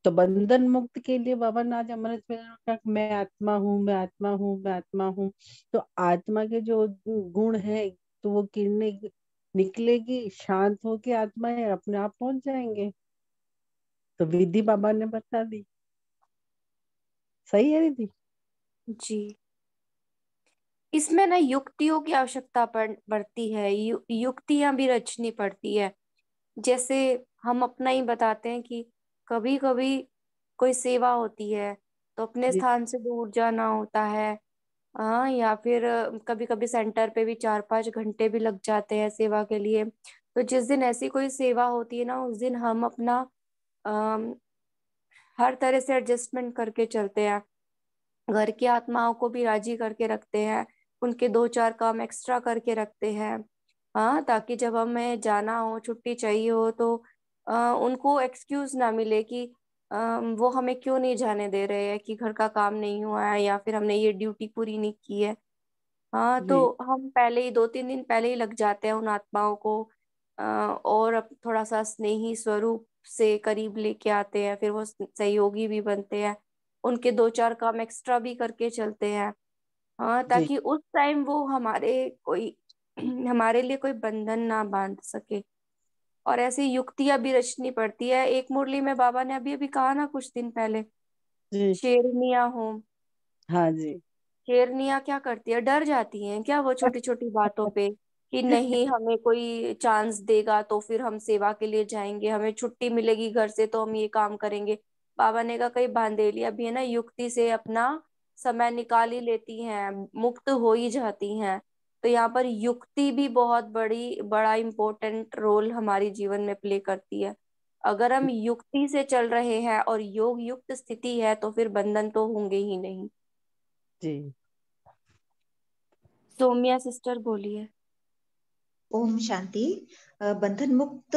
Speaker 8: तो बंधन मुक्त के लिए बाबा ने आज अमृत वेला में कहा कि मैं आत्मा हूँ मैं आत्मा हूँ मैं आत्मा हूँ। तो आत्मा के जो गुण है तो वो किरणें निकलेगी, शांत होके आत्मा है अपने आप पहुंच जाएंगे। तो विधि बाबा ने बता दी। सही है दीदी।
Speaker 3: जी। इसमें ना युक्तियों की आवश्यकता पड़ती है, युक्तियां भी रचनी पड़ती है। जैसे हम अपना ही बताते हैं कि कभी कभी कोई सेवा होती है तो अपने
Speaker 8: जी
Speaker 3: स्थान से दूर जाना होता है। हाँ, या फिर कभी कभी सेंटर पे भी 4-5 घंटे भी लग जाते हैं सेवा के लिए। तो जिस दिन ऐसी कोई सेवा होती है ना, उस दिन हम अपना अम, हर तरह से एडजस्टमेंट करके चलते हैं, घर की आत्माओं को भी राजी करके रखते हैं, उनके 2-4 काम एक्स्ट्रा करके रखते हैं। हाँ, ताकि जब हमें जाना हो, छुट्टी चाहिए हो, तो उनको एक्सक्यूज ना मिले कि वो हमें क्यों नहीं जाने दे रहे हैं, कि घर का काम नहीं हुआ है या फिर हमने ये ड्यूटी पूरी नहीं की है। हाँ,
Speaker 8: जी
Speaker 3: तो हम पहले ही 2-3 दिन पहले ही लग जाते हैं उन आत्माओं को, और अब थोड़ा सा स्नेही स्वरूप से करीब लेके आते हैं, फिर वो सहयोगी भी बनते हैं, उनके 2-4 काम एक्स्ट्रा भी करके चलते हैं। हाँ,
Speaker 8: जी
Speaker 3: ताकि उस टाइम वो हमारे कोई हमारे लिए कोई बंधन ना बांध सके। और ऐसी युक्तियां भी रचनी पड़ती है। एक मुरली में बाबा ने अभी अभी कहा ना कुछ दिन पहले,
Speaker 8: जी
Speaker 3: शेरनियां हो।
Speaker 8: हाँ जी
Speaker 3: शेरनियां क्या करती है, डर जाती हैं क्या वो छोटी छोटी बातों पे, कि नहीं हमें कोई चांस देगा तो फिर हम सेवा के लिए जाएंगे, हमें छुट्टी मिलेगी घर से तो हम ये काम करेंगे। बाबा ने कहा कई बांधेलियां भी है ना, युक्ति से अपना समय निकाल ही लेती हैं, मुक्त हो ही जाती हैं। तो यहाँ पर युक्ति भी बहुत बड़ा इम्पोर्टेंट रोल हमारी जीवन में प्ले करती है। अगर हम युक्ति से चल रहे हैं और योग युक्त स्थिति है तो फिर बंधन तो होंगे ही नहीं।
Speaker 8: जी
Speaker 3: सोम्या सिस्टर बोलिए।
Speaker 9: ओम शांति। बंधन मुक्त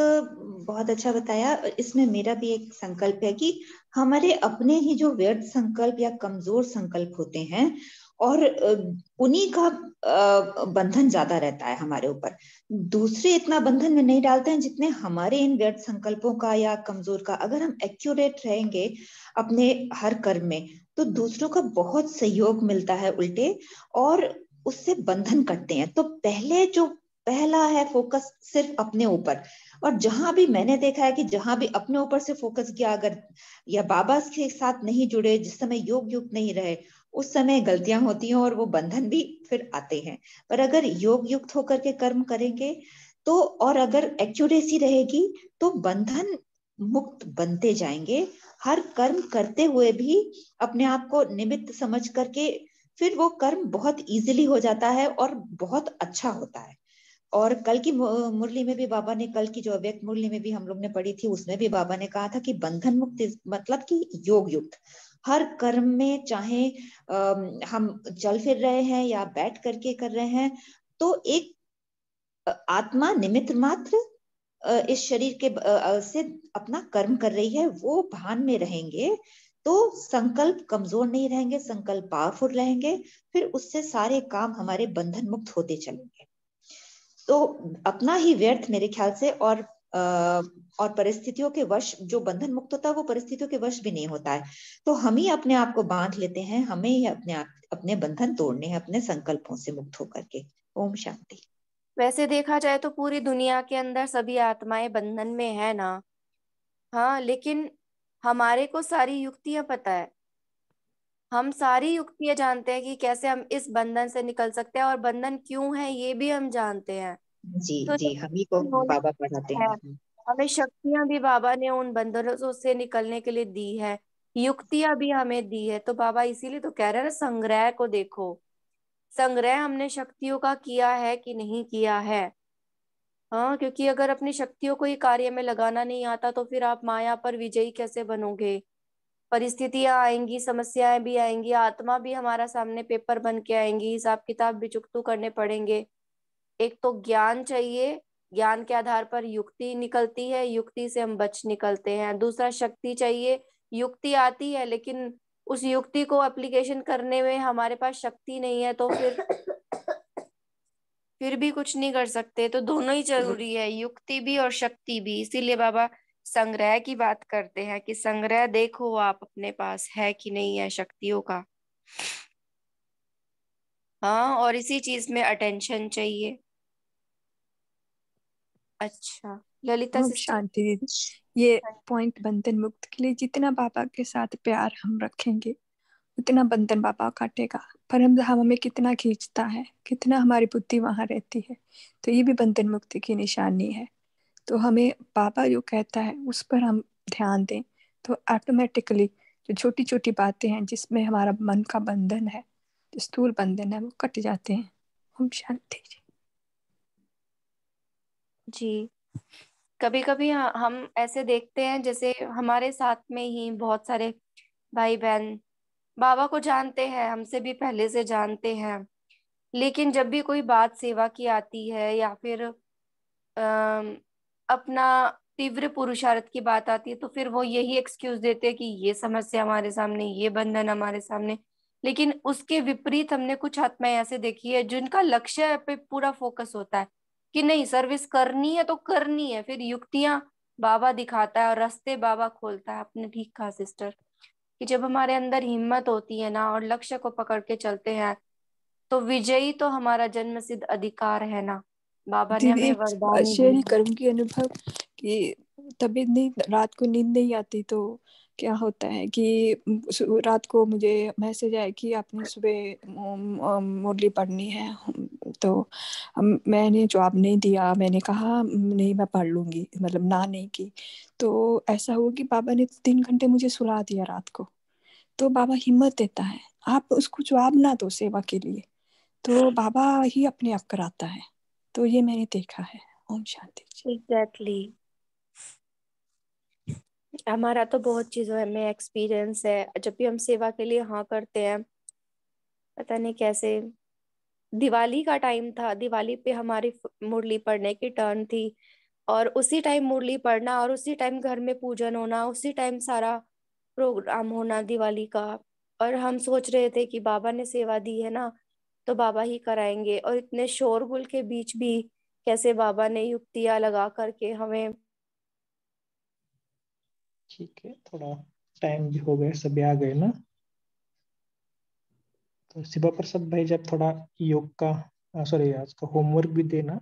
Speaker 9: बहुत अच्छा बताया। इसमें मेरा भी एक संकल्प है कि हमारे अपने ही जो व्यर्थ संकल्प या कमजोर संकल्प होते हैं और उन्हीं का बंधन ज्यादा रहता है हमारे ऊपर। दूसरे इतना बंधन में नहीं डालते हैं जितने हमारे इन व्यर्थ संकल्पों का या कमजोर का। अगर हम एक्यूरेट रहेंगे अपने हर कर्म में तो दूसरों का बहुत सहयोग मिलता है उल्टे, और उससे बंधन कटते हैं। तो पहला है फोकस सिर्फ अपने ऊपर। और जहां भी मैंने देखा है कि जहां भी अपने ऊपर से फोकस किया, अगर या बाबा के साथ नहीं जुड़े, जिस समय योग युक्त नहीं रहे, उस समय गलतियां होती हैं और वो बंधन भी फिर आते हैं। पर अगर योग युक्त होकर के कर्म करेंगे तो, और अगर एक्यूरेसी रहेगी तो बंधन मुक्त बनते जाएंगे। हर कर्म करते हुए भी अपने आप को निमित्त समझ करके फिर वो कर्म बहुत इजीली हो जाता है और बहुत अच्छा होता है। और कल की मुरली में भी बाबा ने, कल की जो अव्यक्त मुरली में भी हम लोग ने पढ़ी थी, उसमें भी बाबा ने कहा था कि बंधन मुक्त मतलब कि योग युक्त हर कर्म में, चाहे हम चल फिर रहे हैं या बैठ करके कर रहे हैं, तो एक आत्मा निमित्त मात्र इस शरीर के से अपना कर्म कर रही है, वो भान में रहेंगे तो संकल्प कमजोर नहीं रहेंगे, संकल्प पावरफुल रहेंगे। फिर उससे सारे काम हमारे बंधन मुक्त होते चलेंगे। तो अपना ही व्यर्थ मेरे ख्याल से, और परिस्थितियों के वश जो बंधन मुक्त होता है वो परिस्थितियों के वश भी नहीं होता है। तो हम ही अपने आप को बांध लेते हैं, हमें ही अपने बंधन तोड़ने हैं अपने संकल्पों से मुक्त होकर के। ओम शांति।
Speaker 3: वैसे देखा जाए तो पूरी दुनिया के अंदर सभी आत्माएं बंधन में है ना। हाँ, लेकिन हमारे को सारी युक्तियां पता है, हम सारी युक्तियां जानते हैं कि कैसे हम इस बंधन से निकल सकते हैं, और बंधन क्यों है ये भी हम जानते हैं।
Speaker 9: जी
Speaker 3: तो
Speaker 9: जी, हम ही को बाबा पढ़ाते
Speaker 3: है,
Speaker 9: हैं।
Speaker 3: हमें शक्तियां भी बाबा ने उन बंधनों से निकलने के लिए दी है, युक्तियां भी हमें दी है। तो बाबा इसीलिए तो कह रहे हैं ना, संग्रह को देखो, संग्रह हमने शक्तियों का किया है कि नहीं किया है। हाँ, क्योंकि अगर अपनी शक्तियों को ही कार्य में लगाना नहीं आता तो फिर आप माया पर विजयी कैसे बनोगे। परिस्थितियां आएंगी, समस्याएं भी आएंगी, आत्मा भी हमारा सामने पेपर बन के आएंगी, हिसाब किताब भी चुकतू करने पड़ेंगे। एक तो ज्ञान चाहिए, ज्ञान के आधार पर युक्ति निकलती है, युक्ति से हम बच निकलते हैं। दूसरा शक्ति चाहिए, युक्ति आती है लेकिन उस युक्ति को एप्लीकेशन करने में हमारे पास शक्ति नहीं है तो फिर भी कुछ नहीं कर सकते। तो दोनों ही जरूरी है, युक्ति भी और शक्ति भी। इसीलिए बाबा संग्रह की बात करते हैं कि संग्रह देखो आप अपने पास है कि नहीं है शक्तियों का। हाँ, और इसी चीज में अटेंशन चाहिए। अच्छा, ललिता
Speaker 10: ओम
Speaker 3: सिस्टर।
Speaker 10: शांति दीदी। ये पॉइंट बंधन मुक्त के लिए जितना बाबा के साथ प्यार हम रखेंगे उतना बंधन बाबा काटेगा। पर हम हमें कितना खींचता है, कितना हमारी बुद्धि वहां रहती है, तो ये भी बंधन मुक्ति की निशानी है। तो हमें बाबा जो कहता है उस पर हम ध्यान दें तो ऑटोमेटिकली जो छोटी छोटी बातें हैं जिसमें हमारा मन का बंधन है, जो स्थूल बंधन है, वो कट जाते हैं। ओम शांति जी।
Speaker 3: जी, कभी कभी हम ऐसे देखते हैं जैसे हमारे साथ में ही बहुत सारे भाई बहन बाबा को जानते हैं, हमसे भी पहले से जानते हैं, लेकिन जब भी कोई बात सेवा की आती है या फिर अपना तीव्र पुरुषार्थ की बात आती है तो फिर वो यही एक्सक्यूज देते हैं कि ये समस्या हमारे सामने, ये बंधन हमारे सामने। लेकिन उसके विपरीत हमने कुछ आत्माएं ऐसे देखी है जिनका लक्ष्य पे पूरा फोकस होता है कि नहीं, सर्विस करनी है तो करनी है। फिर युक्तियां बाबा दिखाता है और रास्ते बाबा खोलता है। आपने ठीक कहा सिस्टर कि जब हमारे अंदर हिम्मत होती है ना और लक्ष्य को पकड़ के चलते हैं तो विजयी तो हमारा जन्म सिद्ध अधिकार है ना। बाबा ने
Speaker 10: दीदी
Speaker 3: हमें
Speaker 10: एक
Speaker 3: वरदान ही
Speaker 10: शेयर
Speaker 3: दिया
Speaker 10: ही
Speaker 3: है।
Speaker 10: करूंगी अनुभव कि तभी नींद, रात को नींद नहीं आती तो क्या होता है कि रात को मुझे मैसेज आया कि आपने सुबह मुरली पढ़नी है। तो मैंने जवाब नहीं दिया, मैंने कहा नहीं मैं पढ़ लूंगी, मतलब ना नहीं की। तो ऐसा हुआ कि बाबा ने 3 घंटे मुझे सुला दिया रात को। तो बाबा हिम्मत देता है, आप उसको जवाब ना दो सेवा के लिए, तो बाबा ही अपने आप कराता है। तो ये मैंने देखा है। ओम शांति जी।
Speaker 3: एग्जैक्टली, हमारा तो बहुत चीजों में एक्सपीरियंस है। जब भी हम सेवा के लिए हाँ करते हैं, पता नहीं कैसे, दिवाली का टाइम था, दिवाली पे हमारी मुरली पढ़ने की टर्न थी, और उसी टाइम मुरली पढ़ना और उसी टाइम घर में पूजन होना, उसी टाइम सारा प्रोग्राम होना दिवाली का। और हम सोच रहे थे कि बाबा ने सेवा दी है ना, तो बाबा ही कराएंगे। और इतने शोरगुल के बीच भी कैसे बाबा ने युक्तियां लगा करके हमें।
Speaker 11: ठीक है, थोड़ा टाइम भी हो गया, सभी आ गए ना। तो शिवा प्रसाद भाई जब थोड़ा योग का सॉरी आज का होमवर्क भी देना।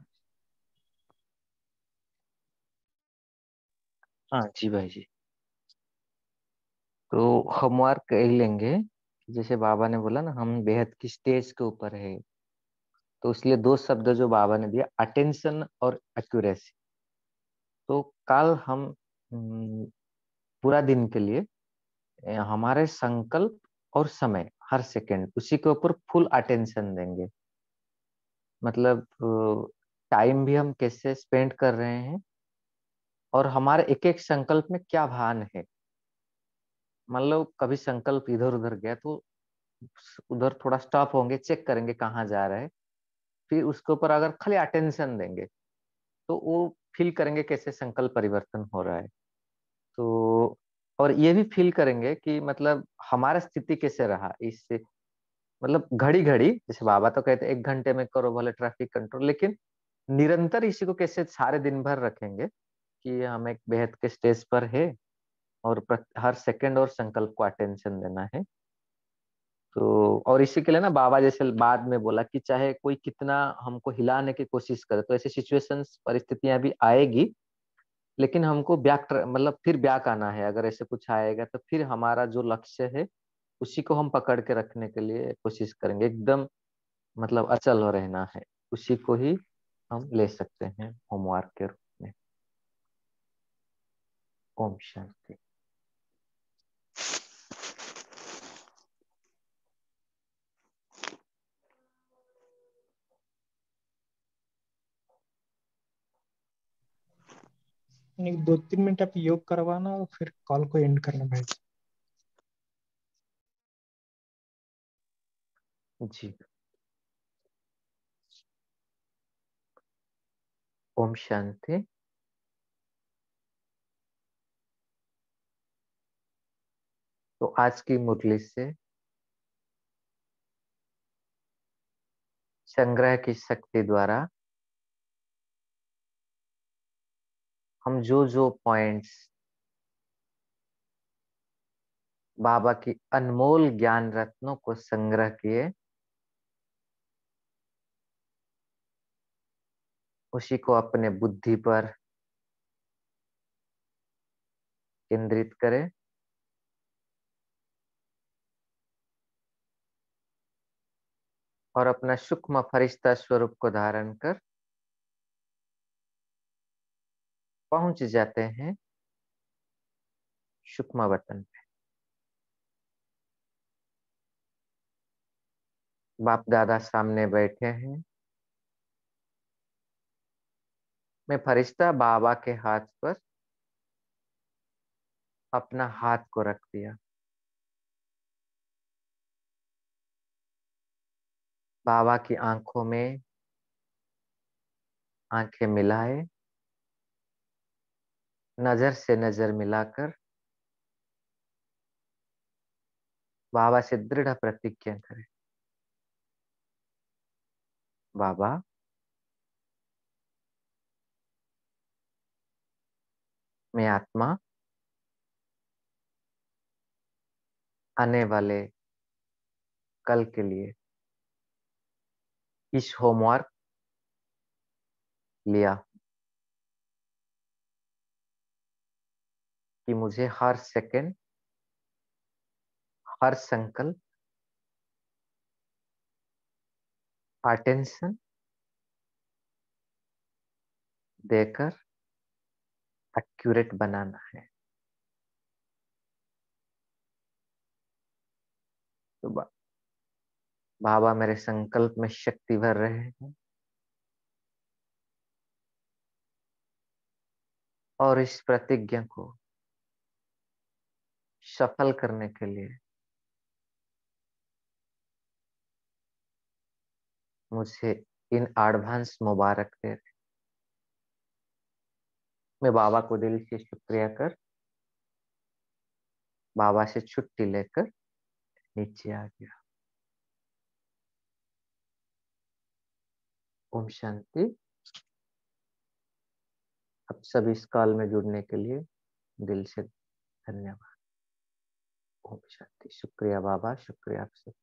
Speaker 1: हाँ जी भाई जी। तो होमवर्क कर लेंगे। जैसे बाबा ने बोला ना, हम बेहद की स्टेज के ऊपर है, तो इसलिए दो शब्द जो बाबा ने दिया, अटेंशन और एक्यूरेसी। तो कल हम पूरा दिन के लिए हमारे संकल्प और समय, हर सेकंड उसी के ऊपर फुल अटेंशन देंगे। मतलब टाइम भी हम कैसे स्पेंड कर रहे हैं, और हमारे एक एक संकल्प में क्या भान है। मान लो कभी संकल्प इधर उधर गया, तो उधर थोड़ा स्टॉप होंगे, चेक करेंगे कहाँ जा रहा है, फिर उसके ऊपर अगर खाली अटेंशन देंगे, तो वो फील करेंगे कैसे संकल्प परिवर्तन हो रहा है। तो और ये भी फील करेंगे कि मतलब हमारा स्थिति कैसे रहा इससे। मतलब घड़ी घड़ी, जैसे बाबा तो कहते हैं 1 घंटे में करो भले ट्रैफिक कंट्रोल, लेकिन निरंतर इसी को कैसे सारे दिन भर रखेंगे कि हम एक बेहद के स्टेज पर है, और हर सेकंड और संकल्प को अटेंशन देना है। तो और इसी के लिए ना बाबा जैसे बाद में बोला कि चाहे कोई कितना हमको हिलाने की कोशिश करे, तो ऐसी सिचुएशंस परिस्थितियां भी आएगी, लेकिन हमको मतलब फिर बैक आना है। अगर ऐसे कुछ आएगा तो फिर हमारा जो लक्ष्य है उसी को हम पकड़ के रखने के लिए कोशिश करेंगे। एकदम मतलब अचल हो रहना है, उसी को ही हम ले सकते हैं होमवर्क के रूप में। ओम शांति।
Speaker 11: एक 2-3 मिनट आप योग करवाना और फिर कॉल को एंड करना भाई।
Speaker 1: जी। ओम शांति। तो आज की मुरली से संग्रह की शक्ति द्वारा हम जो जो पॉइंट्स बाबा की अनमोल ज्ञान रत्नों को संग्रह किए, उसी को अपने बुद्धि पर केंद्रित करें। और अपना सूक्ष्म फरिश्ता स्वरूप को धारण कर पहुंच जाते हैं सूक्ष्म वतन पे। बाप दादा सामने बैठे हैं। मैं फरिश्ता बाबा के हाथ पर अपना हाथ को रख दिया। बाबा की आंखों में आंखें मिलाए, नजर से नजर मिलाकर बाबा से दृढ़ प्रतिज्ञा करें। बाबा, मैं आत्मा आने वाले कल के लिए इस होमवर्क लिया कि मुझे हर सेकंड, हर संकल्प अटेंशन देकर एक्यूरेट बनाना है। तो बाबा मेरे संकल्प में शक्ति भर रहे हैं, और इस प्रतिज्ञा को सफल करने के लिए मुझे इन एडवांस मुबारक दे रहे। मैं बाबा को दिल से शुक्रिया कर बाबा से छुट्टी लेकर नीचे आ गया। ओम शांति। अब सब इस कॉल में जुड़ने के लिए दिल से धन्यवाद। ओम शांति। शुक्रिया बाबा, शुक्रिया आप सब।